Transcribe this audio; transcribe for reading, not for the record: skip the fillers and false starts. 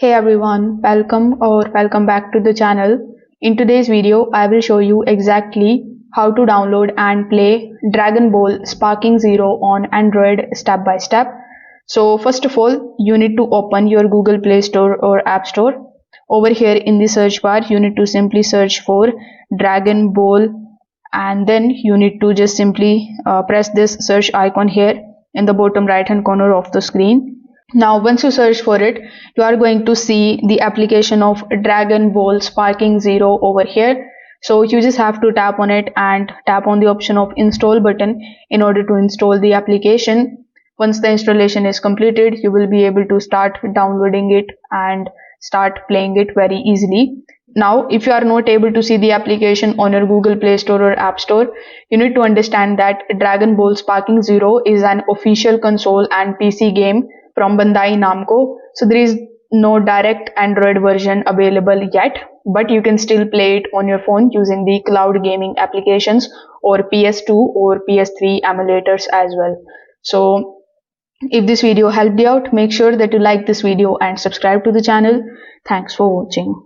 Hey everyone, welcome back to the channel. In today's video, I will show you exactly how to download and play Dragon Ball Sparking Zero on Android step by step. So first of all, you need to open your Google Play Store or App Store. Over here in the search bar, you need to simply search for Dragon Ball, and then you need to just simply press this search icon here in the bottom right hand corner of the screen. Now once you search for it, you are going to see the application of Dragon Ball Sparking Zero over here. So you just have to tap on it and tap on the option of install button in order to install the application. Once the installation is completed, you will be able to start downloading it and start playing it very easily. Now, if you are not able to see the application on your Google Play Store or App Store, you need to understand that Dragon Ball Sparking Zero is an official console and PC game from Bandai Namco. So there is no direct Android version available yet, but you can still play it on your phone using the cloud gaming applications or PS2 or PS3 emulators as well. So if this video helped you out, make sure that you like this video and subscribe to the channel. Thanks for watching.